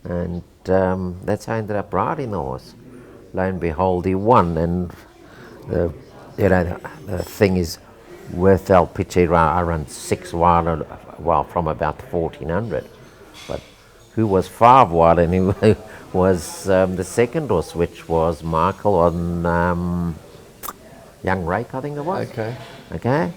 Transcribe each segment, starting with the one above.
And that's how I ended up riding the horse. Lo and behold, he won. And the, the thing is, with El Piche, I ran 6 wide, well, from about 1400. But who was 5 wide anyway was the second horse, which was Michael on Young Rake, I think it was. Okay. Okay.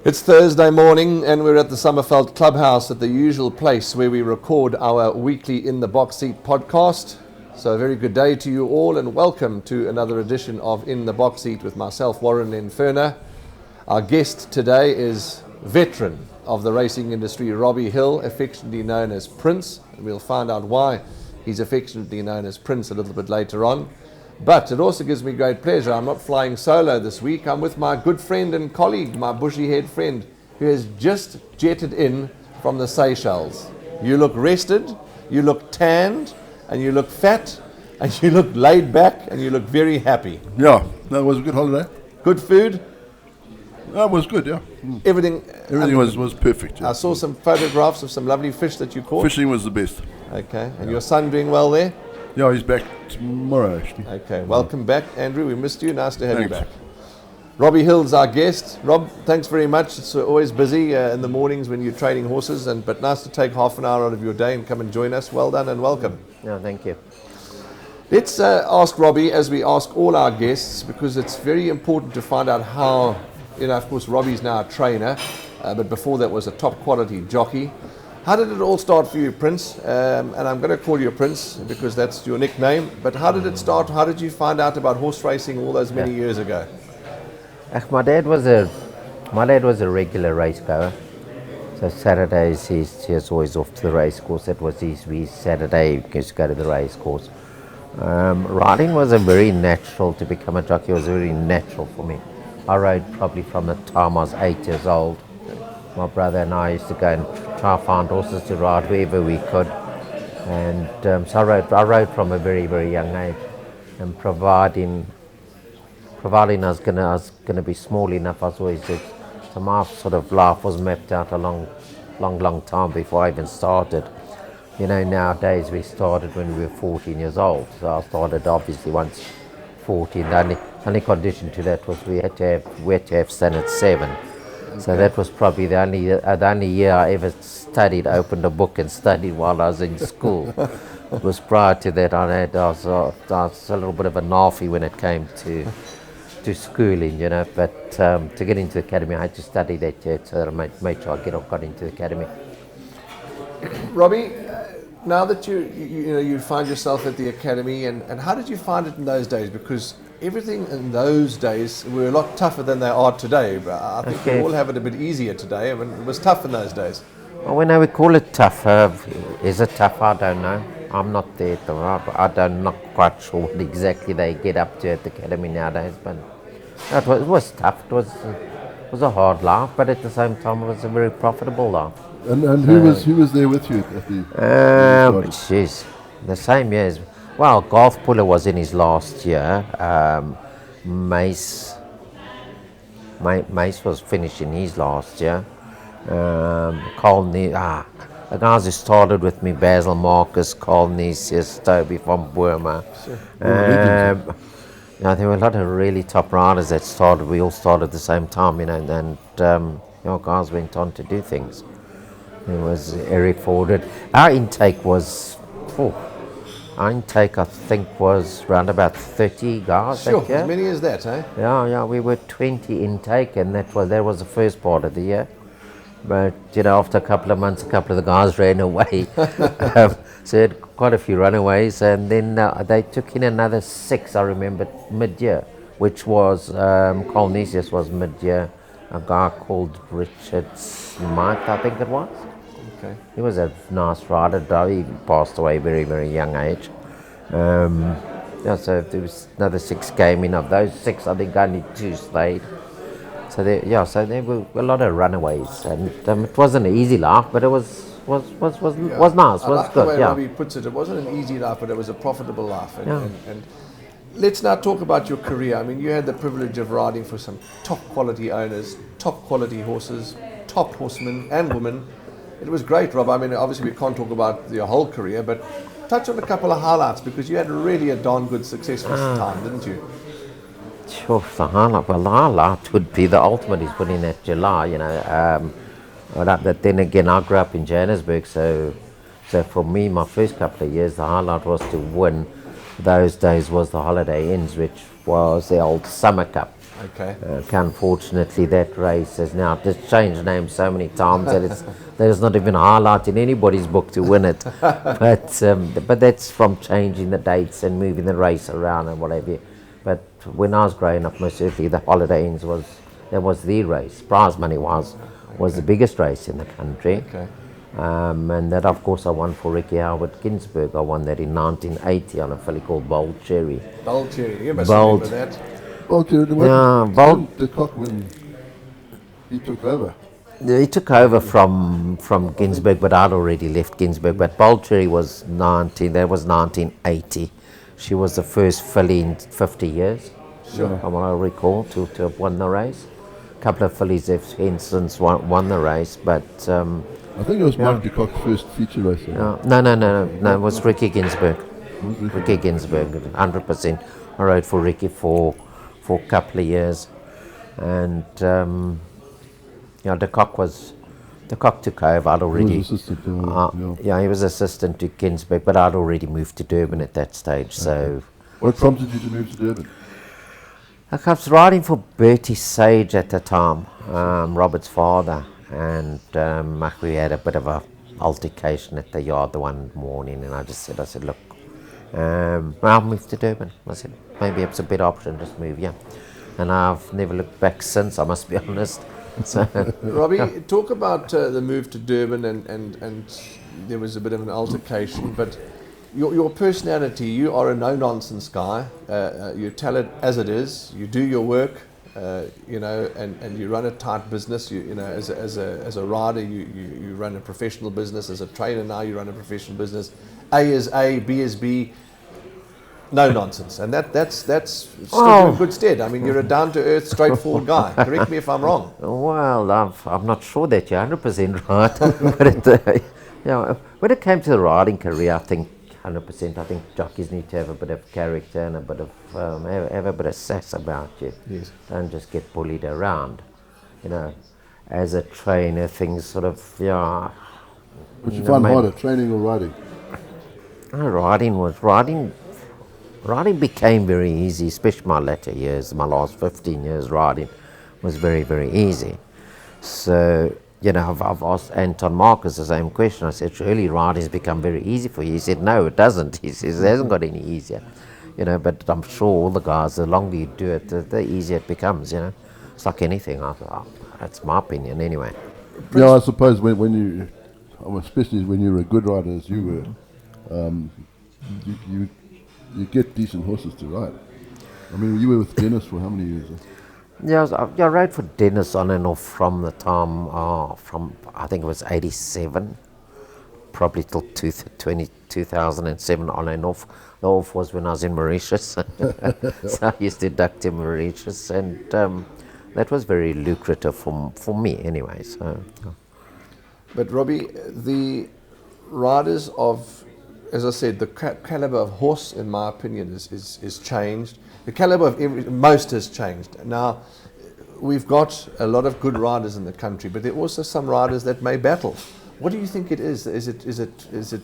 It's Thursday morning and we're at the Summerfeld Clubhouse at the usual place where we record our weekly In the Box Seat podcast. So a very good day to you all and welcome to another edition of In the Box Seat with myself, Warren Inferna. Our guest today is veteran of the racing industry, Robbie Hill, affectionately known as Prince. And we'll find out why he's affectionately known as Prince a little bit later on. But it also gives me great pleasure. I'm not flying solo this week. I'm with my good friend and colleague, my bushy-haired friend, who has just jetted in from the Seychelles. You look rested, you look tanned, and you look fat, and you look laid back, and you look very happy. Yeah, that was a good holiday. Good food? That was good, yeah. Everything was perfect. Yeah. I saw some photographs of some lovely fish that you caught. Fishing was the best. Okay, and your son doing well there? Yeah, he's back tomorrow, actually. Okay, welcome back, Andrew. We missed you. Nice to have Thanks. you back. Robbie Hill's our guest. Rob, thanks very much. It's always busy in the mornings when you're training horses, but nice to take half an hour out of your day and come and join us. Well done and welcome. No, thank you. Let's ask Robbie, as we ask all our guests, because it's very important to find out how, of course, Robbie's now a trainer, but before that was a top quality jockey. How did it all start for you, Prince? And I'm going to call you Prince because that's your nickname. But how did it start? How did you find out about horse racing all those many years ago? My dad was a regular race goer. So Saturdays he was always off to the race course. That was his Saturday. He used to go to the race course. Riding was a very natural to become a jockey. It was very natural for me. I rode probably from the time I was 8 years old. My brother and I used to go and try to find horses to ride wherever we could, and so I rode from a very, very young age. And providing I was gonna be small enough, I was always did. So my sort of life was mapped out a long time before I even started. Nowadays we started when we were 14 years old. So I started obviously once 14. The only condition to that was we had to have standard 7. So that was probably the only year I ever studied, opened a book and studied while I was in school. It was prior to that I was a little bit of a narfy when it came to schooling, but to get into the academy I had to study that year, so that I made sure I got into the academy. Robbie, now that you find yourself at the academy, and how did you find it in those days? Because everything in those days were a lot tougher than they are today. But I think we all have it a bit easier today. I mean, it was tough in those days. Well, when I would call it tough, is it tough? I don't know. I'm not there. I'm not quite sure what exactly they get up to at the academy nowadays. But it was tough. It was a hard life, but at the same time, it was a very profitable life. And who was there with you at the Jeez, the same years. Well, Garth Puller was in his last year. Mace was finishing his last year. The guys who started with me, Basil Marcus, Colnesius, Toby from Burma. Sure. There were a lot of really top riders that started. We all started at the same time, and guys went on to do things. There was Eric Ford. Our intake I think was around about 30 guys. Sure, as many as that, eh? Yeah, we were 20 intake, and that was the first part of the year. But after a couple of months, a couple of the guys ran away. So we had quite a few runaways, and then they took in another 6. I remember mid-year, which was Colnesius was mid-year. A guy called Richard Smythe, I think it was. Okay. He was a nice rider, though he passed away very, very young age. So there was another 6 came in. Of those 6, I think only 2 stayed. So there were a lot of runaways, and it wasn't an easy life, but it was was nice, I was like the way good. Yeah. Robbie puts it. It wasn't an easy life, but it was a profitable life. Yeah. And let's now talk about your career. I mean, you had the privilege of riding for some top quality owners, top quality horses, top horsemen and women. It was great, Rob. I mean, obviously we can't talk about your whole career, but touch on a couple of highlights because you had really a darn good successful time, didn't you? Sure, the highlight would be the ultimate is winning that July, but then again, I grew up in Johannesburg, so for me, my first couple of years, the highlight was to win. Those days was the Holiday Inns, which was the old Summer Cup. Okay. Unfortunately, that race has now just changed names so many times that there's not even a highlight in anybody's book to win it. But that's from changing the dates and moving the race around and whatever. But when I was growing up, most certainly the Holiday Inns was the race. Prize money was the biggest race in the country. Okay. And that, of course, I won for Ricky Howard Ginsburg. I won that in 1980 on a filly called Bold Cherry. Bold Cherry, you must Bold. remember that. Well, the cock when he took over. He took over from Ginsburg, but I'd already left Ginsburg. But Bold Cherry was 1980. She was the first filly in 50 years, from what I recall, to have won the race. A couple of fillies have since won the race, but... I think it was Mike de Kock's first feature race. No, it was Ricky Ginsburg. Ricky Ginsburg, 100%. I rode for Ricky for a couple of years. And, de Kock took over. I'd already... He was assistant to, he was assistant to Ginsburg, but I'd already moved to Durban at that stage, so... What prompted you to move to Durban? I was riding for Bertie Sage at the time, Robert's father, and we had a bit of a altercation at the yard the one morning, and I said, look, I'll move to Durban. I said, maybe it's a better option, just move, yeah. And I've never looked back since, I must be honest. So, Robbie, talk about the move to Durban, and there was a bit of an altercation, but your personality, you are a no-nonsense guy. You tell it as it is. You do your work, and you run a tight business. As a rider, you run a professional business. As a trainer now, you run a professional business. A is A, B is B. No nonsense, and that's stood you in good stead. I mean, you're a down-to-earth, straightforward guy. Correct me if I'm wrong. Well, I'm not sure that you're 100% right, but when it came to the riding career, I think 100%. I think jockeys need to have a bit of character and a bit of have a bit of sass about you. Yes. Don't just get bullied around. As a trainer, things sort of Would you find harder, training or riding? Riding became very easy, especially my latter years. My last 15 years riding was very, very easy. So, I've asked Anton Marcus the same question. I said, surely riding's become very easy for you. He said, no, it doesn't. He says, it hasn't got any easier. But I'm sure all the guys, the longer you do it, the easier it becomes, It's like anything. That's my opinion anyway. Yeah, I suppose when you, especially when you're a good rider as you were, you get decent horses to ride. I mean, you were with Dennis for how many years? Yeah, I rode for Dennis on and off from the time, from I think it was 87, probably till 2007 on and off. The off was when I was in Mauritius. So I used to duck to Mauritius, and that was very lucrative for me anyway. So. But Robbie, the riders of, as I said, the caliber of horse, in my opinion, is changed. The caliber of most has changed. Now, we've got a lot of good riders in the country, but there are also some riders that may battle. What do you think it is? Is it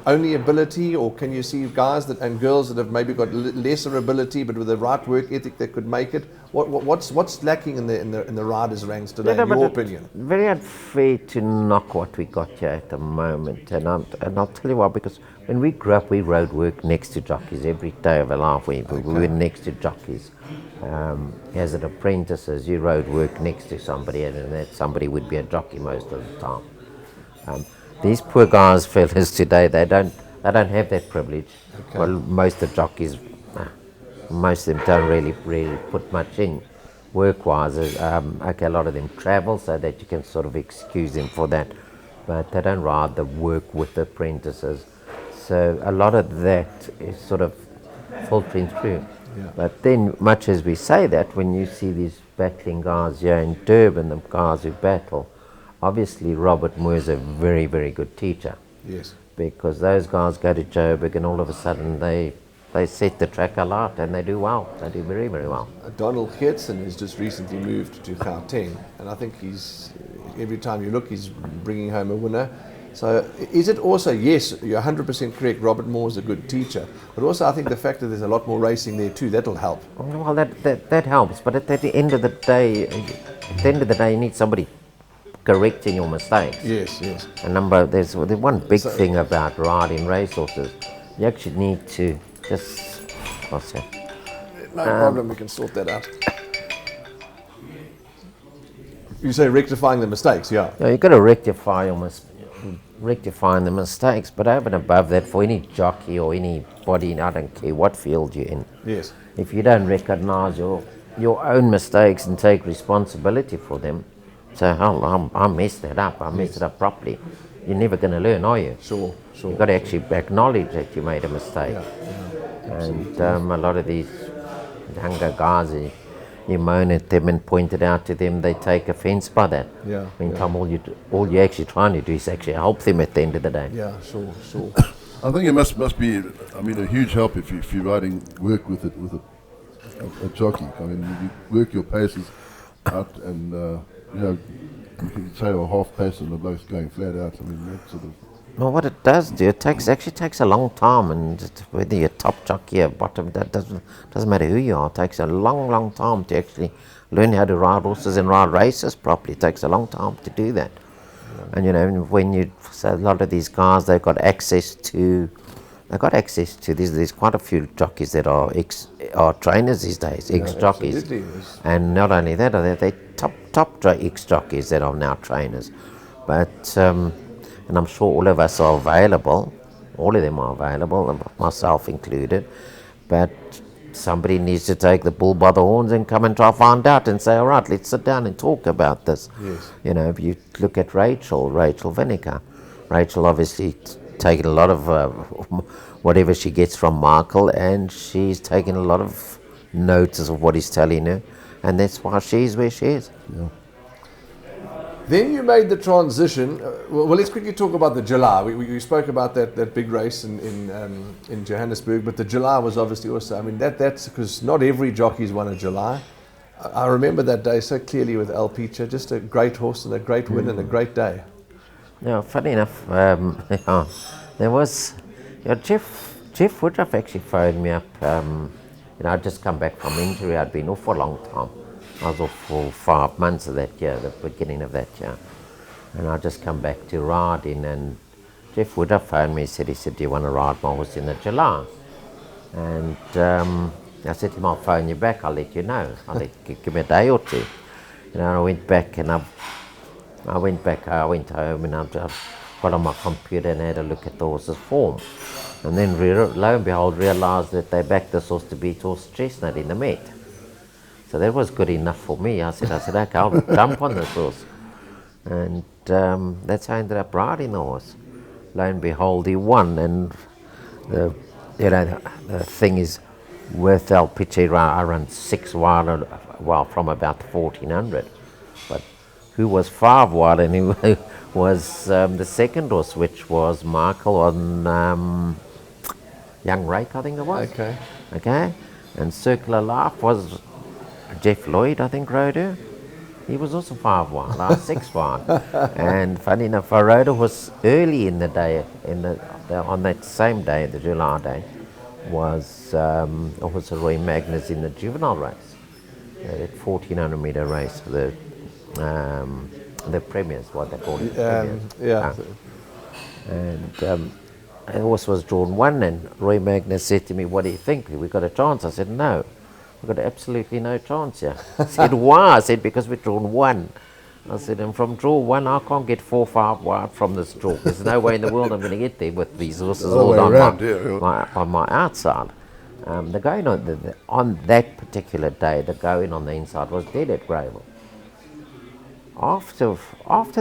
only ability, or can you see guys and girls that have maybe got lesser ability, but with the right work ethic that could make it? What's lacking in the riders' ranks today, in your opinion? Very unfair to knock what we got here at the moment, and I'll tell you why. Because when we grew up, we rode work next to jockeys every day of our life. We were next to jockeys. As an apprentice, you rode work next to somebody, and that somebody would be a jockey most of the time. These poor guys, fellas today, they don't have that privilege. Okay. Well, most of the jockeys, most of them don't really put much in work-wise. A lot of them travel, so that you can sort of excuse them for that. but they don't rather work with the apprentices. So a lot of that is sort of filtering through. Yeah. But then, much as we say that, when you see these battling guys here in Durban, the guys who battle, obviously Robert Moore is a very, very good teacher. Yes. Because those guys go to Joburg and all of a sudden they set the track alight and they do well. They do very, very well. Donald Geertsen has just recently moved to Gauteng, and I think every time you look, he's bringing home a winner. So is it also, yes, you're 100% correct, Robert Moore is a good teacher, but also I think the fact that there's a lot more racing there too, that'll help. Well, that helps, but at the end of the day, you need somebody correcting your mistakes. Yes, yes. There's one big thing about riding racehorses. You actually need to just, what's that? No problem, we can sort that out. You say rectifying the mistakes, yeah. Yeah, you've got to rectifying the mistakes, but over and above that, for any jockey or anybody, I don't care what field you're in, Yes. if you don't recognise your own mistakes and take responsibility for them, so I messed that up, I messed it up properly, you're never going to learn, are you? Sure. You've got to actually acknowledge that you made a mistake. And a lot of these younger guys, you moan at them and point it out to them, they take offence by that. Yeah. Meantime, all you're actually trying to do is actually help them at the end of the day. Yeah, sure. I think it must be, I mean, a huge help if you're riding work with a jockey. I mean, you work your paces out and, you can say a half pace and the bloke's going flat out. I mean, that sort of... Well, what it does do, it actually takes a long time, and whether you're top jockey or bottom, that doesn't matter who you are. It takes a long time to actually learn how to ride horses and ride races properly. It takes a long time to do that. Yeah. And when so a lot of these guys, they've got access to there's quite a few jockeys that are trainers these days, ex-jockeys. And not only that, they're top ex-jockeys that are now trainers. But and I'm sure all of us are available, all of them are available, myself included, but somebody needs to take the bull by the horns and come and try to find out and say, all right, let's sit down and talk about this. Yes. If you look at Rachel Vinegar, Rachel obviously taken a lot of whatever she gets from Michael, and she's taken a lot of notice of what he's telling her, and that's why she's where she is. Yeah. Then you made the transition. Well, let's quickly talk about the July. We spoke about that big race in Johannesburg, but the July was obviously also. I mean, that's because not every jockey's won a July. I remember that day so clearly with El Picha. Just a great horse and a great win and a great day. Yeah, funny enough, there was Jeff Woodruff actually phoned me up. I'd just come back from injury. I'd been off for a long time. I was off for 5 months of that year, the beginning of that year. And I just come back to riding, and Jeff Woodruff phoned me, he said, do you want to ride my horse in the July? And I said to him, I'll phone you back, I'll let you know. Give me a day or two. I went back and I went home and I got on my computer and had a look at the horse's form. And then lo and behold, realised that they backed this horse to beat horse Chestnut in the Met. So that was good enough for me. I said, okay, I'll jump on this horse. And that's how I ended up riding the horse. Lo and behold, he won. And the thing is, with El Picha, I ran 6 wide, from about 1400. But who was 5 wide, and who was the second horse, which was Michael on Young Rake, I think it was. Okay. And Circular Life was Jeff Lloyd, I think, rode her. He was also 5 wide, I was 6 wide. And funny enough, I rode her was early in the day, on that same day, the July day, was also Roy Magnus in the juvenile race, that 1400 metre race for the premiers, what they call it. Yeah. And the horse was drawn 1, and Roy Magnus said to me, what do you think? We got a chance? I said, no. We've got absolutely no chance here. I said, why? I said, because we're drawn 1. I said, and from draw 1, I can't get 4 or 5 wide from this draw. There's no way in the world I'm going to get there with these horses all on my outside. The going on that particular day, the going on the inside was dead at Grable. after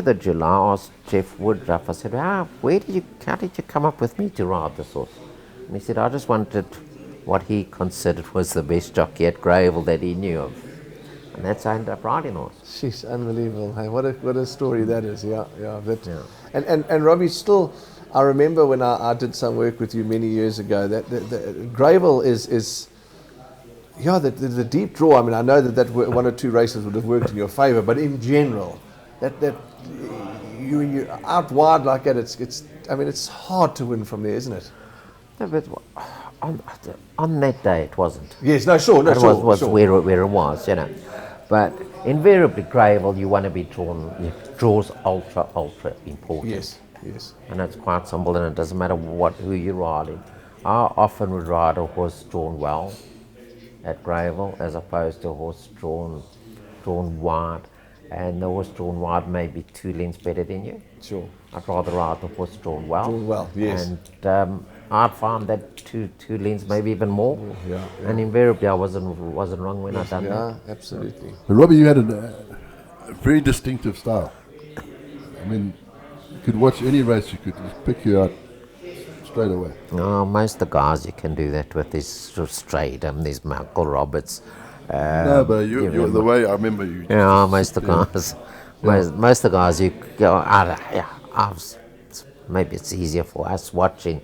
the July, I asked Jeff Woodruff, I said, how did you come up with me to ride this horse? And he said, I just wanted what he considered was the best jockey at Gravel that he knew of. And that's how I ended up riding horse. She's unbelievable. Hey, what a story that is. Yeah. But, Yeah. And Robbie, still, I remember when I did some work with you many years ago, that the Gravel is the deep draw. I mean, I know that one or two races would have worked in your favour, but in general, that you're out wide like that, it's hard to win from there, isn't it? No, but on that day it wasn't. Yes, no, sure, no, It sure. was sure. where it was, But invariably, Gravel, you want to be drawn. Draws ultra important. Yes. And it's quite simple, and it doesn't matter who you're riding. I often would ride a horse drawn well at Gravel, as opposed to a horse drawn wide, and the horse drawn wide may be 2 lengths better than you. Sure. I'd rather ride the horse drawn well. Drawn well, yes. And I'd find that two lengths, maybe even more. Yeah. And invariably, I wasn't wrong when I done that. Yeah, absolutely. But Robbie, you had a very distinctive style. I mean, you could watch any race, you could just pick you out straight away. Oh, most of the guys you can do that with is sort of straight. There's Michael Roberts. No, but you're the way I remember you. Yeah, most of the guys. Most of the guys, you go, maybe it's easier for us watching,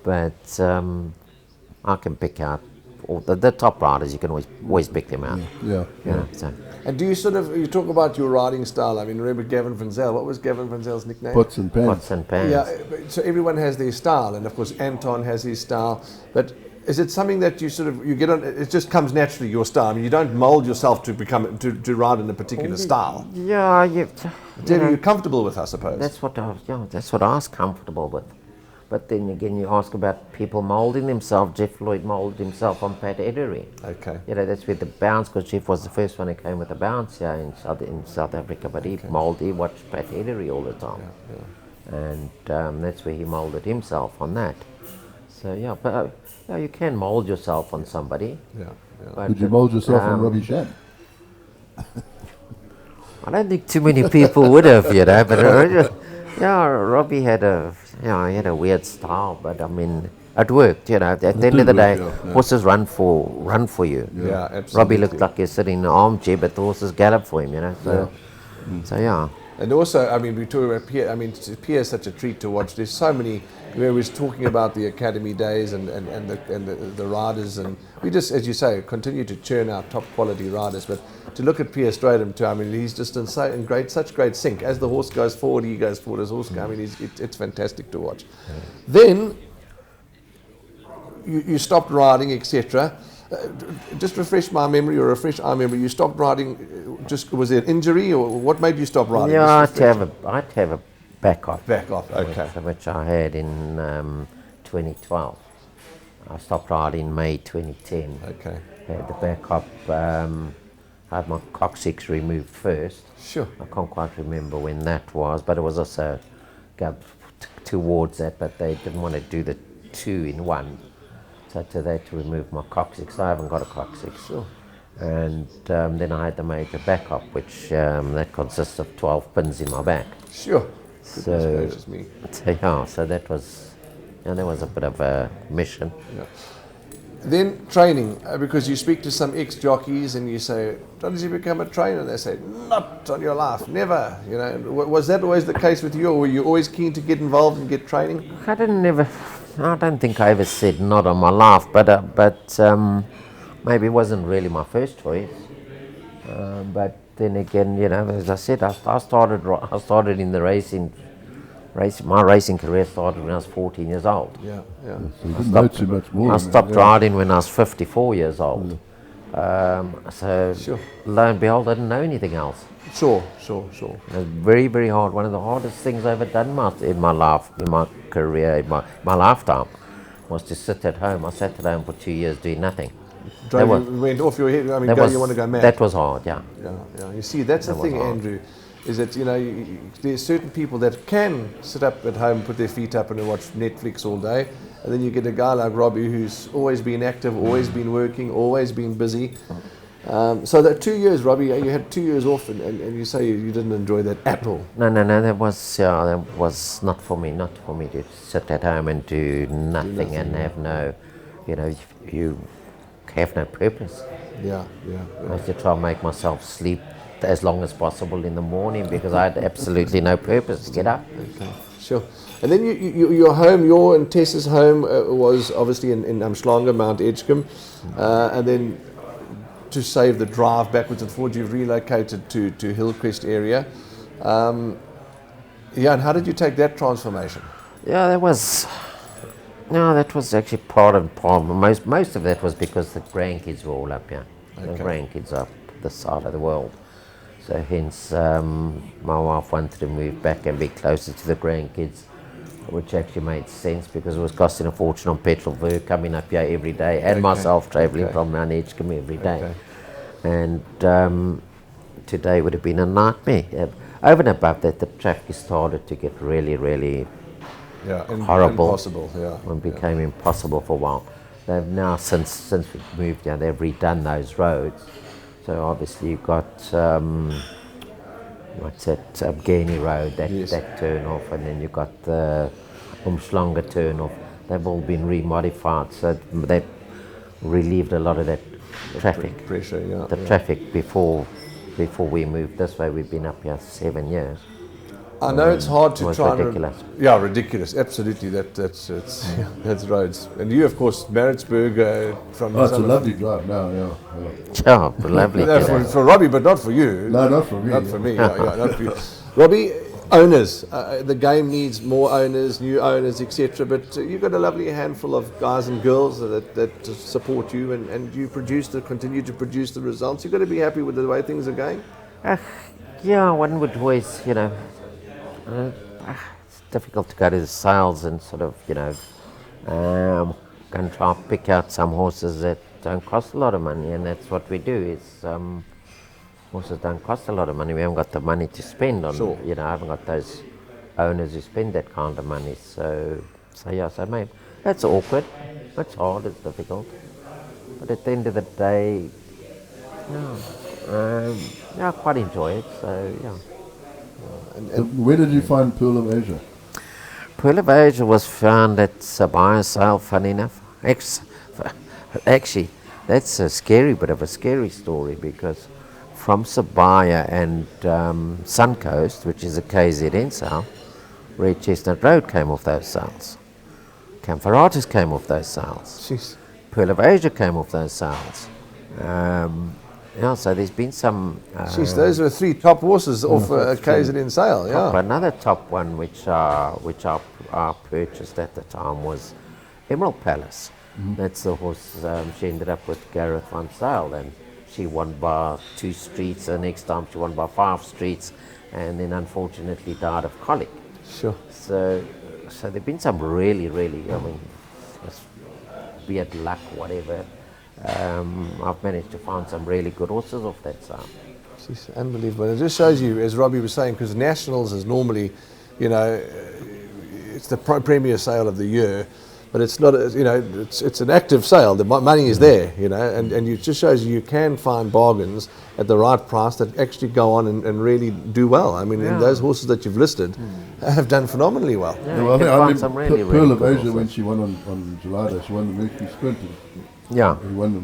but I can pick out all the top riders. You can always pick them out. Yeah. So. And do you talk about your riding style? I mean, remember Gavin Van Zel? What was Gavin Van Zel's nickname? Pots and pans. Pots and pans. Yeah, so everyone has their style, and of course Anton has his style. But is it something that you get on? It just comes naturally, your style. I mean, you don't mold yourself to ride in a particular style. Yeah, You're comfortable with, I suppose. that's what I was comfortable with. But then again, you ask about people moulding themselves. Jeff Lloyd moulded himself on Pat Edery. Okay. That's where the bounce, because Jeff was the first one who came with the bounce here in South Africa, but he watched Pat Edery all the time. Yeah. And that's where he moulded himself on that. So you can mould yourself on somebody. Yeah. But, Would you mould yourself on Robbie Shan? I don't think too many people would have, but Robbie had a weird style, but I mean, it worked, At the end of the day, horses run for you. Yeah, absolutely. Robbie looked like he's sitting in an armchair, but the horses gallop for him, So yeah. And also, I mean, we talk about Pierre. I mean, Pierre is such a treat to watch. There's so many. We was talking about the academy days and the riders, and we just, as you say, continue to churn out top quality riders. But to look at Pierre Stradum too, I mean, he's just in such great sync. As the horse goes forward, he goes forward. As horse, I mean, it's fantastic to watch. Then you stopped riding, etc. Just refresh my memory, or refresh our memory. You stopped riding. Was there an injury, or what made you stop riding? Yeah, I had to have a back off. Back off. Okay. Which I had in 2012. I stopped riding in May 2010. Okay. I had the back up. I had my coccyx removed first. Sure. I can't quite remember when that was, but it was also towards that, but they didn't want to do the 2 in 1. So they had to remove my coccyx. I haven't got a coccyx. Sure. And then I had the major backup, which that consists of 12 pins in my back. Sure. So that was a bit of a mission. Yeah. Then training, because you speak to some ex-jockeys and you say, "When did you become a trainer?" They say, "Not on your life, never." Was that always the case with you, or were you always keen to get involved and get training? I don't think I ever said not on my life, but maybe it wasn't really my first choice. But then again, as I said, I started in the racing. My racing career started when I was 14 years old. Yeah. So you didn't know too much more. I stopped riding when I was 54 years old. So Sure. lo and behold, I didn't know anything else. Sure. It was very, very hard. One of the hardest things I ever done in my life, in my career, in my lifetime, was to sit at home. I sat at home for 2 years doing nothing. Went off your head. I mean, you want to go mad. That was hard, yeah. Yeah. You see, that's the thing, Andrew, is that there's certain people that can sit up at home, put their feet up, and watch Netflix all day, and then you get a guy like Robbie who's always been active, always been working, always been busy. So that 2 years, Robbie, you had 2 years off, and you say you didn't enjoy that at all. No, that was not for me. Not for me to sit at home and do nothing and have no, you have no purpose. Yeah. I used to try and make myself sleep as long as possible in the morning because I had absolutely no purpose to get up. Okay, sure. And then your home, your and Tessa's home was obviously in Umhlanga, Mount Edgecombe, and then to save the drive backwards and forwards, you've relocated to Hillcrest area. And how did you take that transformation? Yeah, that was actually part of the problem. Most of that was because the grandkids were all up here. The grandkids are up this side of the world. So hence, my wife wanted to move back and be closer to the grandkids, which actually made sense because it was costing a fortune on petrol for her coming up here every day and myself travelling from Mount Edgecombe every day. And today would have been a nightmare. Over and above that, the traffic started to get really, really horrible. Impossible, and became impossible for a while. They've now, since we moved here, they've redone those roads. So obviously you've got, Gurney Road, that turn off, and then you've got the Umhlanga turn off. They've all been remodified, so they've relieved a lot of that traffic. Pressure, The traffic before we moved this way, we've been up here 7 years. I know it's hard to try ridiculous. Ridiculous. Absolutely, that's roads. And you, of course, Maritzburg from. Oh, it's a lovely drive now. Yeah, lovely. For Robbie, but not for you. No, not for me. Not for me. Not for you. Robbie, owners. The game needs more owners, new owners, etc. But you've got a lovely handful of guys and girls that support you, and you continue to produce the results. You've got to be happy with the way things are going. One would always, it's difficult to go to the sales and sort of, go and try and pick out some horses that don't cost a lot of money, and that's what we do. Is horses don't cost a lot of money. We haven't got the money to spend on. Sure. I haven't got those owners who spend that kind of money. So maybe that's awkward. It's hard. It's difficult. But at the end of the day, I quite enjoy it. So And where did you find Pearl of Asia? Pearl of Asia was found at Sabaya sale, funny enough. Actually, that's a bit of a scary story because from Sabaya and Suncoast, which is a KZN sale, Red Chestnut Road came off those sales. Campharatus came off those sales. Jeez. Pearl of Asia came off those sales. So there's been some. Those were 3 top horses off a KZN sale. Yeah. Another top one which I purchased at the time was Emerald Palace. That's the horse she ended up with Gareth Van Zyl, and she won by 2 streets. The next time she won by 5 streets, and then unfortunately died of colic. Sure. So there've been some really, really, weird luck, whatever. I've managed to find some really good horses off that side. It's unbelievable. It just shows you, as Robbie was saying, because Nationals is normally, it's the premier sale of the year, but it's not, it's an active sale. The money is there, and it just shows you can find bargains at the right price that actually go on and really do well. I mean, and those horses that you've listed have done phenomenally well. I mean, some really, Pearl of Asia, when she won on July Day, she won the Mercury Sprint. Yeah. He won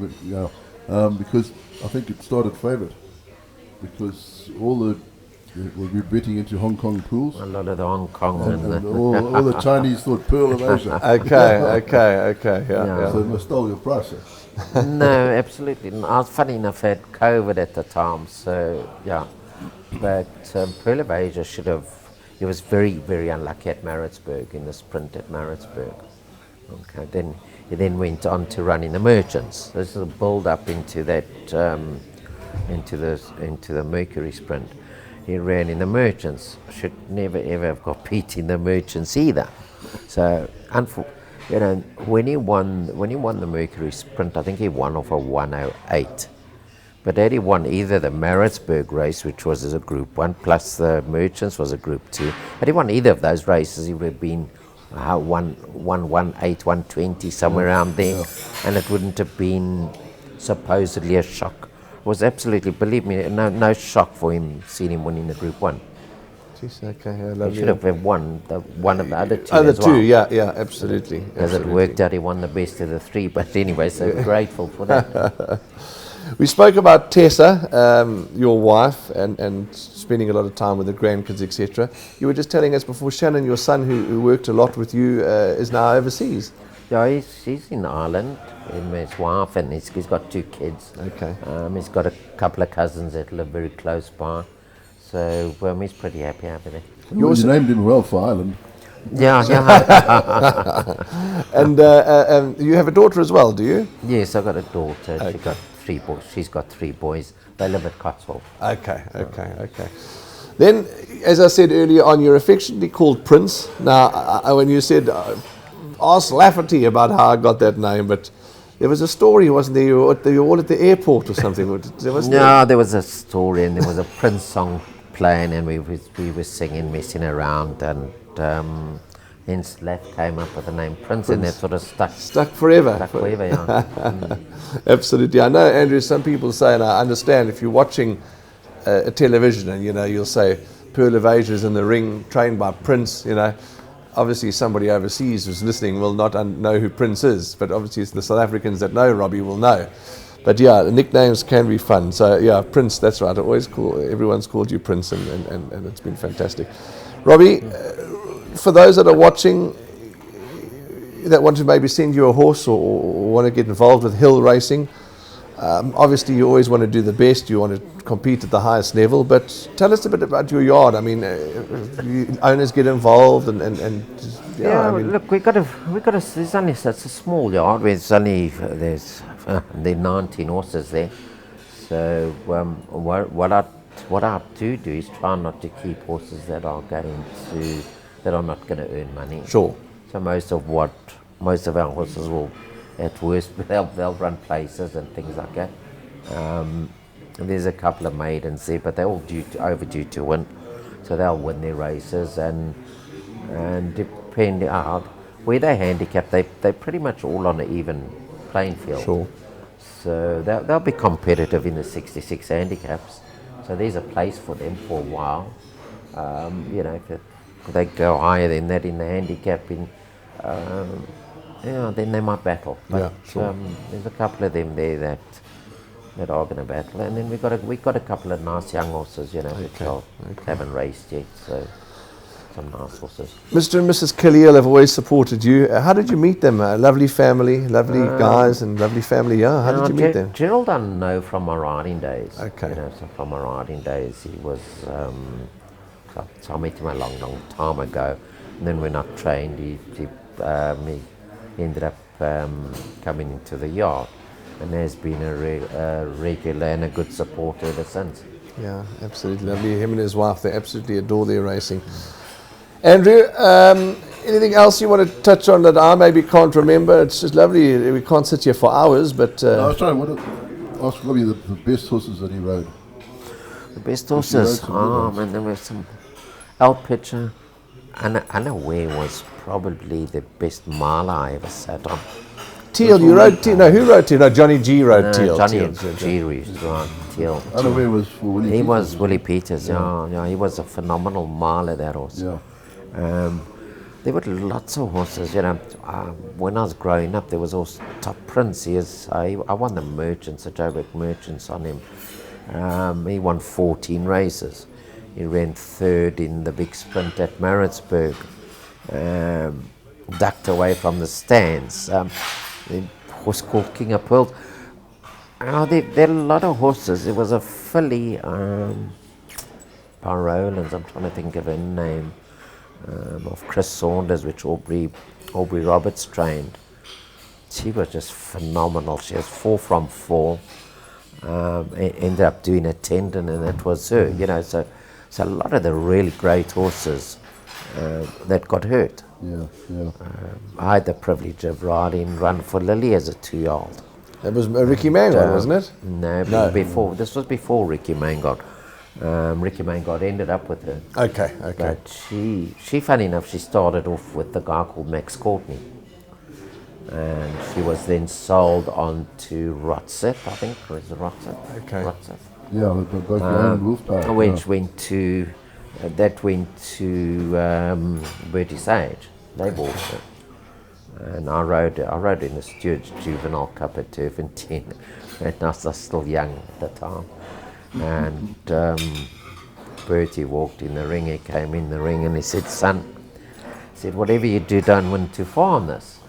because I think it started favourite because we're betting into Hong Kong pools. A lot of the Hong Kong and all the Chinese thought Pearl of Asia. Okay. Yeah. So it must stole your price. No, absolutely. I was funny enough, I had COVID at the time, so yeah. But Pearl of Asia he was very, very unlucky at Maritzburg in the sprint at Maritzburg. Okay, then he went on to run in the Merchants. This is a build up into that, into the Mercury Sprint. He ran in the Merchants. Should never ever have got beat in the Merchants either. So, when he won the Mercury Sprint, I think he won off a 108. But had he won either the Maritzburg race, which was as a Group 1, plus the Merchants was a Group 2, had he won either of those races, he would have been 118, 120, somewhere around there, and it wouldn't have been supposedly a shock was absolutely, believe me, no shock for him seeing him winning the Group 1. Jeez, okay, yeah, He lovely. should have won one of the other two Other as two, well. yeah, absolutely. As it worked out, he won the best of the three. But anyway, so grateful for that. We spoke about Tessa, your wife, and spending a lot of time with the grandkids, etc. You were just telling us before, Shannon, your son, who worked a lot with you, is now overseas. Yeah, he's in Ireland, with his wife, and he's got 2 kids. Okay. He's got a couple of cousins that live very close by. So he's pretty happy over there. You named him well for Ireland. Yeah. And you have a daughter as well, do you? Yes, I've got a daughter. Okay. She got 3 boys. She's got 3 boys. They live at Cotswold. Okay. Then, as I said earlier on, you're affectionately called Prince. Now, when you said, ask Lafferty about how I got that name, but there was a story, wasn't there? You were all at the airport or something. There was a story, and there was a Prince song playing, and we were singing, messing around, and then Slav came up with the name Prince, and that sort of Stuck forever. Stuck forever, yeah. Absolutely. I know, Andrew, some people say, and I understand, if you're watching a television and, you'll say, Pearl of Asia's in the ring, trained by Prince, obviously somebody overseas who's listening will not know who Prince is, but obviously it's the South Africans that know Robbie will know. But yeah, the nicknames can be fun. So yeah, Prince, that's right. Everyone's called you Prince, and it's been fantastic. Robbie, for those that are watching that want to maybe send you a horse or want to get involved with hill racing, obviously you always want to do the best, you want to compete at the highest level, but tell us a bit about your yard. I mean, owners get involved Look, we got a. There's only such a small yard. There's 19 horses there. So what I do is try not to keep horses that are not going to earn money. Sure. So most of our horses will, at worst, they'll run places and things like that. There's a couple of maidens there, but they're all overdue to win. So they'll win their races, and depending on where they handicap, they're pretty much all on an even playing field. Sure. So they'll be competitive in the 66 handicaps. So there's a place for them for a while. If they go higher than that in the handicapping, then they might battle. But Yeah, sure. There's a couple of them there that are going to battle, and then we got a couple of nice young horses, which haven't raced yet. So some nice horses. Mr. and Mrs. Khalil have always supported you. How did you meet them? Lovely family, lovely guys, and lovely family. Yeah, how did you meet them? Gerald I know from my riding days. Okay. So from my riding days, he was. So I met him a long time ago, and then when I trained, he ended up coming into the yard, and has been a regular and a good supporter ever since. Yeah, absolutely lovely. Him and his wife, they absolutely adore their racing. Andrew, anything else you want to touch on that I maybe can't remember? It's just lovely. We can't sit here for hours, but... I was trying to ask Robbie the best horses that he rode. The best horses? Man, there were some... El Pitcher, Unaware was probably the best mile I ever sat on. Teal, you rode Teal? No, who rode Teal? No, Johnny G rode Teal. Johnny G used to ride Teal. Unaware was for Willie Peters. He was Willie Peters, yeah. He was a phenomenal miler, that horse. Yeah. There were lots of horses, when I was growing up, there was also Top Prince. I won the Merchants, the Joburg Merchants on him. He won 14 races. He ran third in the big sprint at Maritzburg. Ducked away from the stands. The horse called King of Pearls. There are a lot of horses. There was a filly, Parolans, I'm trying to think of her name, of Chris Saunders, which Aubrey Roberts trained. She was just phenomenal. She was 4 from 4. Ended up doing a tendon, and that was her. So a lot of the really great horses that got hurt. Yeah. I had the privilege of run for Lily as a 2-year-old. That was Ricky Mangard, wasn't it? No, before. This was before Ricky Mangard. Ricky Mangard ended up with her. Okay. But she, funny enough, she started off with the guy called Max Courtney. and she was then sold on to Rotseth, I think. Was it Rotseth? Okay. Rotseth. Yeah, both Lion and Wolf Power. Which went to Bertie Sage. They bought it. And I rode in the Stewart's Juvenile Cup at Turfentine, and I was still young at the time. And Bertie walked in the ring, he came in the ring and he said, "Son," he said, "whatever you do, don't win too far on this."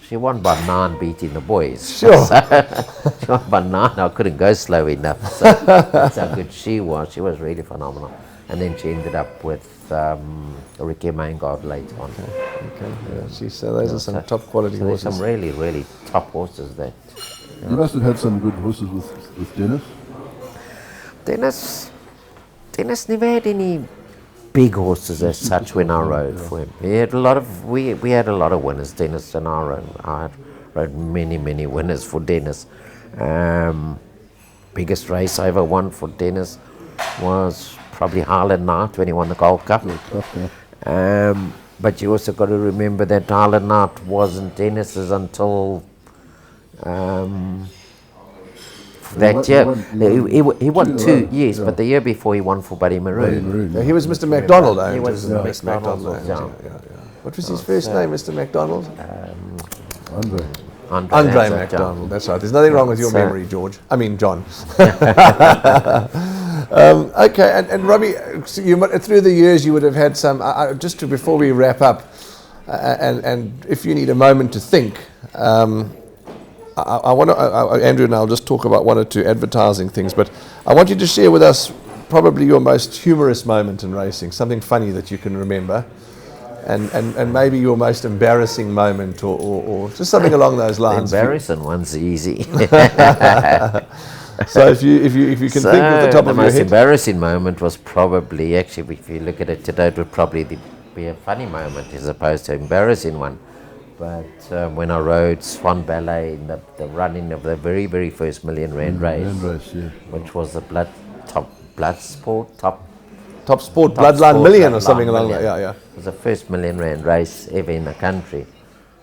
She won by 9 beating the boys. Sure. So, she won by 9, I couldn't go slow enough. So that's how good she was. She was really phenomenal. And then she ended up with Ricky Maingard later on. Okay. Yeah, so those are some top quality So there's horses. some really, really top horses that. You must have had some good horses with Dennis. Dennis never had any big horses as such when I rode for him. He had a lot of we had a lot of winners. Dennis and I rode many winners for Dennis. Biggest race I ever won for Dennis was probably Highland Knight when he won the Gold Cup. But you also got to remember that Highland Knight wasn't Dennis's until that year. He won two, yes, but the year before he won for Buddy Maroon. Yeah, he was Mr. McDonald. He was Mr. Mr. McDonald. Yeah. What was his first name, Mr. McDonald? Andre. Andre McDonald, that's right. There's nothing wrong with your memory, George. I mean, John. Okay, and Robbie, so through the years you would have had some, before we wrap up, and if you need a moment to think, I want to, Andrew and I'll just talk about one or two advertising things, but I want you to share with us probably your most humorous moment in racing, something funny that you can remember, and maybe your most embarrassing moment, or just something along those lines. The embarrassing one's easy. So if you can think off the top of your the most head. embarrassing moment was probably, actually, if you look at it today, it would probably be a funny moment as opposed to an embarrassing one. But when I rode Swan Ballet in the running of the very, very first $1 million race, which was the Top Sport Bloodline Million or something along that. Yeah. It was the first $1 million race ever in the country.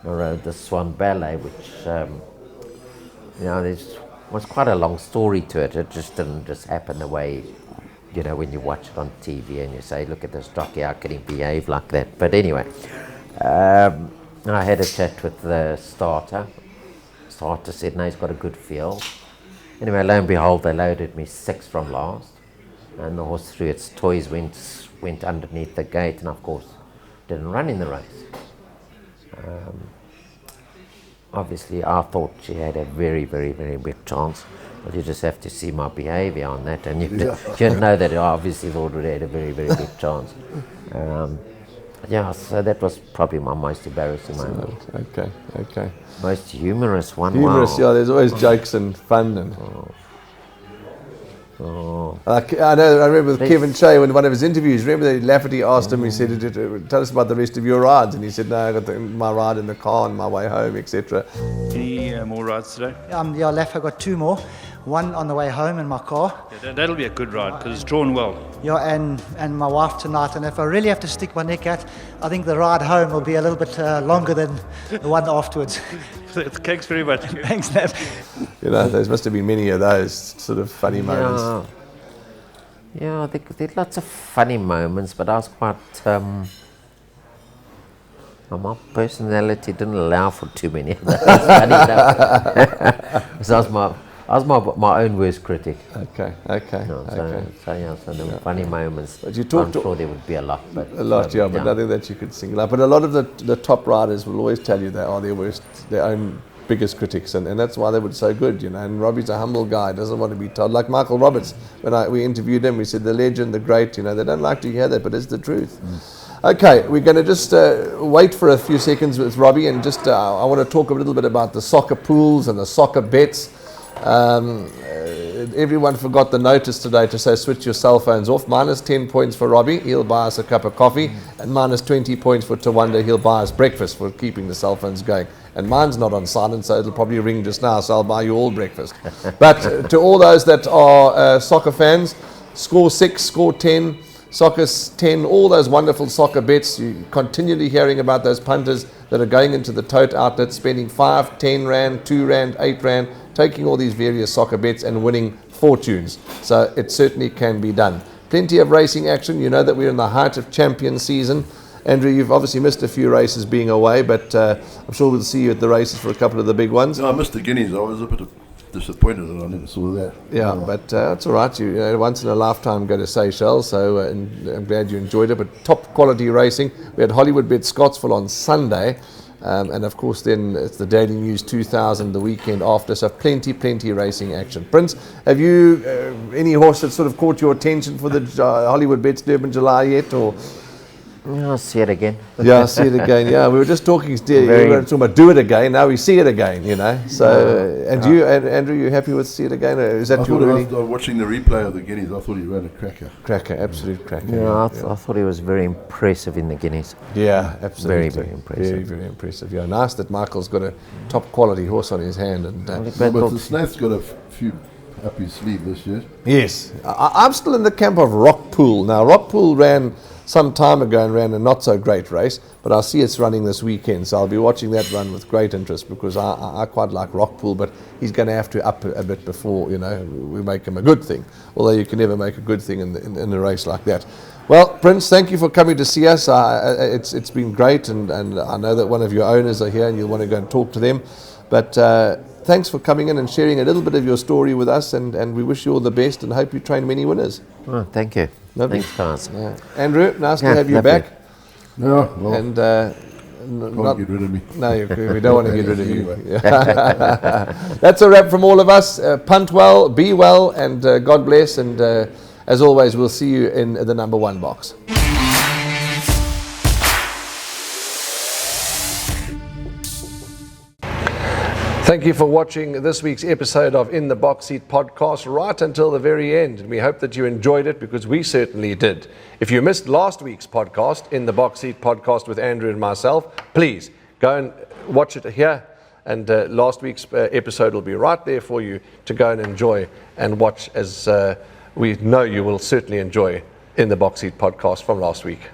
I rode the Swan Ballet, which there was quite a long story to it. It just didn't just happen the way, when you watch it on TV and you say, "Look at this jockey, how can he behave like that?" But anyway, I had a chat with the starter. Starter said, "No, he's got a good feel." Anyway, lo and behold, they loaded me 6 from last, and the horse threw its toys, went underneath the gate, and of course didn't run in the race. Obviously, I thought she had a very, very, very big chance, but you just have to see my behaviour on that, and you know that I obviously thought it had a very, very big chance. So that was probably my most embarrassing moment. Okay. Most humorous one. Humorous, wow. yeah. There's always jokes and fun and. I know. I remember with Kevin Shea in one of his interviews. Remember that Lafferty asked him. He said, "Tell us about the rest of your rides," and he said, "No, I got my ride in the car on my way home, etc." Any more rides today? Left, I got 2 more. One on the way home in my car. Yeah, that'll be a good ride because it's drawn well. Yeah, and my wife tonight. And if I really have to stick my neck out, I think the ride home will be a little bit longer than the one afterwards. Thanks very much. Thanks, Nav. There must have been many of those sort of funny moments. Yeah, there are lots of funny moments, but I was quite. My personality didn't allow for too many of those funny enough. So I was my own worst critic. Okay. So there were funny moments. But you I'm sure there would be a lot. But but nothing that you could single out. But a lot of the top riders will always tell you they are their own biggest critics, and that's why they were so good, And Robbie's a humble guy, doesn't want to be told. Like Michael Roberts, when we interviewed him, we said the legend, the great. They don't like to hear that, but it's the truth. Okay, we're going to just wait for a few seconds with Robbie, and just I want to talk a little bit about the soccer pools and the soccer bets. Everyone forgot the notice today to say switch your cell phones off. Minus 10 points for Robbie, he'll buy us a cup of coffee, and minus 20 points for Tawanda, he'll buy us breakfast for keeping the cell phones going. And mine's not on silent, so it'll probably ring just now, so I'll buy you all breakfast. But to all those that are soccer fans, score 6, score 10, Soccer 10, all those wonderful soccer bets. You're continually hearing about those punters that are going into the tote outlets, spending 5, 10 rand, 2 rand, 8 rand, taking all these various soccer bets and winning fortunes. So it certainly can be done. Plenty of racing action. You know that we're in the height of champion season. Andrew, you've obviously missed a few races being away, but I'm sure we'll see you at the races for a couple of the big ones. No, I missed the Guineas. I was a bit disappointed that I never saw that. Yeah, but it's all right. You know, once in a lifetime go to Seychelles, so and I'm glad you enjoyed it. But top quality racing. We had Hollywood Bet Scottsville on Sunday, and of course then it's the Daily News 2000 the weekend after. So plenty racing action. Prince, have you any horse that sort of caught your attention for the Hollywood Bets Durban July yet, or? I'll see it again. Yeah, see it again. Yeah, we were just talking. We were talking about do it again. Now we see it again. You know. So, and you, Andrew, you happy with see it again? Or is that your really? After watching the replay of the Guineas, I thought he ran a cracker. Cracker, absolute cracker. Yeah, I thought he was very impressive in the Guineas. Yeah, absolutely. Very impressive. Very impressive. Yeah, nice that Michael's got a top quality horse on his hand. And But the Snaith's got a few up his sleeve this year. yes, I'm still in the camp of Rockpool now. Rockpool ran some time ago and ran a not so great race, but I see it's running this weekend, so I'll be watching that run with great interest because I quite like Rockpool, but he's going to have to up a bit before we make him a good thing. Although you can never make a good thing in a race like that. Well, Prince, thank you for coming to see us. It's been great, and I know that one of your owners are here, and you'll want to go and talk to them. But thanks for coming in and sharing a little bit of your story with us, and we wish you all the best and hope you train many winners. Oh, thank you. Lovely. Thanks, guys. Yeah. Andrew, nice to Yeah, have you lovely. back. No, well, And can't get rid of me. no, we don't want to get rid of you. Anyway. That's a wrap from all of us. Punt well, be well, and God bless. And as always, we'll see you in the number 1 box. Thank you for watching this week's episode of In the Box Seat podcast right until the very end. And we hope that you enjoyed it because we certainly did. If you missed last week's podcast, In the Box Seat podcast with Andrew and myself, please go and watch it here. And last week's episode will be right there for you to go and enjoy and watch, as we know you will certainly enjoy In the Box Seat podcast from last week.